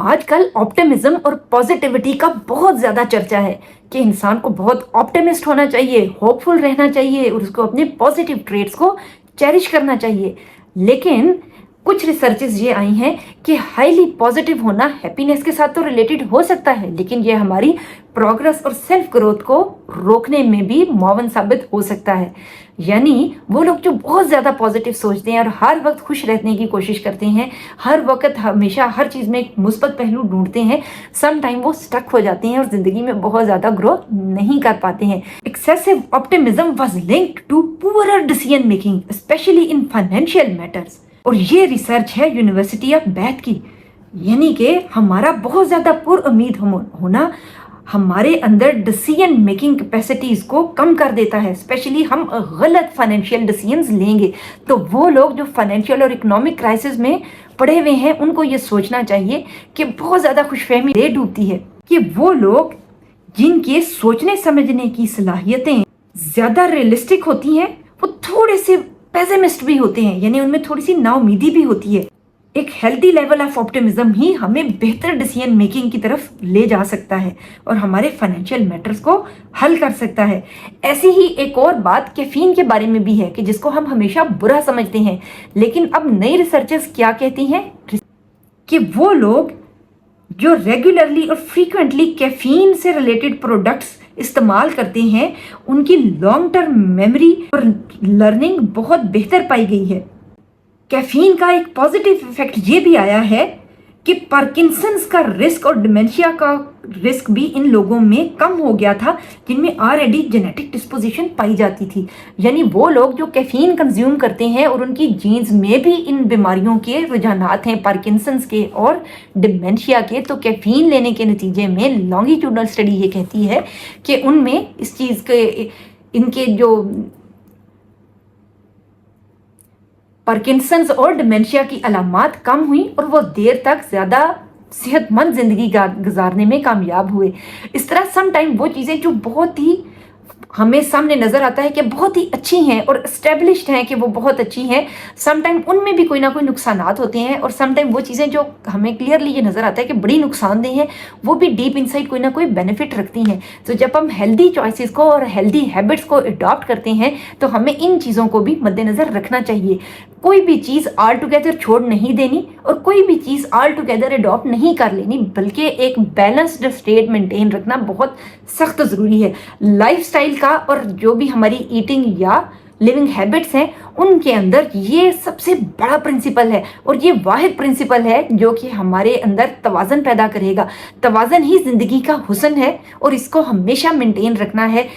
آج کل آپٹمزم اور پازیٹیوٹی کا بہت زیادہ چرچا ہے کہ انسان کو بہت آپٹمسٹ ہونا چاہیے، ہوپ فل رہنا چاہیے اور اس کو اپنے پازیٹیو ٹریٹس کو چیریش کرنا چاہیے. لیکن کچھ ریسرچز یہ آئی ہیں کہ ہائیلی پازیٹیو ہونا ہیپینس کے ساتھ تو ریلیٹڈ ہو سکتا ہے، لیکن یہ ہماری پروگرس اور سیلف گروتھ کو روکنے میں بھی معاون ثابت ہو سکتا ہے. یعنی وہ لوگ جو بہت زیادہ پازیٹیو سوچتے ہیں اور ہر وقت خوش رہنے کی کوشش کرتے ہیں، ہر وقت ہمیشہ ہر چیز میں ایک مثبت پہلو ڈھونڈتے ہیں، سم ٹائم وہ سٹک ہو جاتے ہیں اور زندگی میں بہت زیادہ گرو نہیں کر پاتے ہیں. Excessive optimism was linked to poorer decision making especially in financial matters. اور یہ ریسرچ ہے یونیورسٹی آف بیتھ کی. یعنی کہ ہمارا بہت زیادہ پر امید ہونا ہمارے اندر ڈیسیژن میکنگ کیپیسٹیز کو کم کر دیتا ہے. اسپیشلی ہم غلط فائنینشیل ڈیسیژنز لیں گے تو وہ لوگ جو فائنینشیل اور اکنامک کرائسس میں پڑے ہوئے ہیں ان کو یہ سوچنا چاہیے کہ بہت زیادہ خوش فہمی دے ڈوبتی ہے کہ وہ لوگ جن کے سوچنے سمجھنے کی صلاحیتیں زیادہ ریئلسٹک ہوتی ہیں وہ تھوڑے سے پیسمسٹ بھی ہوتے ہیں، یعنی ان میں تھوڑی سی نا امیدی بھی ہوتی ہے. ایک ہیلدی لیول آف آپٹمزم ہی ہمیں بہتر ڈیسیژن میکنگ کی طرف لے جا سکتا ہے اور ہمارے فائنینشیل میٹرز کو حل کر سکتا ہے. ایسی ہی ایک اور بات کیفین کے بارے میں بھی ہے کہ جس کو ہم ہمیشہ برا سمجھتے ہیں، لیکن اب نئی ریسرچز کیا کہتی ہیں کہ وہ لوگ جو ریگولرلی اور فریکوینٹلی کیفین سے ریلیٹڈ پروڈکٹس استعمال کرتے ہیں ان کی لانگ ٹرم میموری اور لرننگ بہت بہتر پائی گئی ہے. کیفین کا ایک پازیٹیو ایفیکٹ یہ بھی آیا ہے کہ پارکنسنس کا رسک اور ڈیمینشیا کا رسک بھی ان لوگوں میں کم ہو گیا تھا جن میں آلریڈی جینیٹک ڈسپوزیشن پائی جاتی تھی. یعنی وہ لوگ جو کیفین کنزیوم کرتے ہیں اور ان کی جینز میں بھی ان بیماریوں کے رجحانات ہیں، پارکنسنس کے اور ڈیمینشیا کے، تو کیفین لینے کے نتیجے میں لانگیٹیوڈنل اسٹڈی یہ کہتی ہے کہ ان میں اس چیز کے ان کے جو پارکنسنز اور ڈیمینشیا کی علامات کم ہوئیں اور وہ دیر تک زیادہ صحت مند زندگی گزارنے میں کامیاب ہوئے. اس طرح سم ٹائم وہ چیزیں جو بہت ہی ہمیں سامنے نظر آتا ہے کہ بہت ہی اچھی ہیں اور اسٹیبلشڈ ہیں کہ وہ بہت اچھی ہیں، سم ٹائم ان میں بھی کوئی نہ کوئی نقصانات ہوتے ہیں، اور سم ٹائم وہ چیزیں جو ہمیں کلیئرلی یہ نظر آتا ہے کہ بڑی نقصان دہ ہیں وہ بھی ڈیپ انسائڈ کوئی نہ کوئی بینیفٹ رکھتی ہیں. تو جب ہم ہیلدی چوائسیز کو اور ہیلدی ہیبٹس کو اڈاپٹ کرتے ہیں تو ہمیں ان چیزوں کو بھی مد نظر رکھنا چاہیے. کوئی بھی چیز آل ٹوگیدر چھوڑ نہیں دینی اور کوئی بھی چیز آل ٹوگیدر اڈاپٹ نہیں کر لینی، بلکہ ایک بیلنسڈ اسٹیٹ مینٹین رکھنا بہت سخت ضروری ہے. لائف سٹائل کا اور جو بھی ہماری ایٹنگ یا لیونگ ہیبٹس ہیں ان کے اندر یہ سب سے بڑا پرنسپل ہے اور یہ واحد پرنسپل ہے جو کہ ہمارے اندر توازن پیدا کرے گا. توازن ہی زندگی کا حسن ہے اور اس کو ہمیشہ مینٹین رکھنا ہے.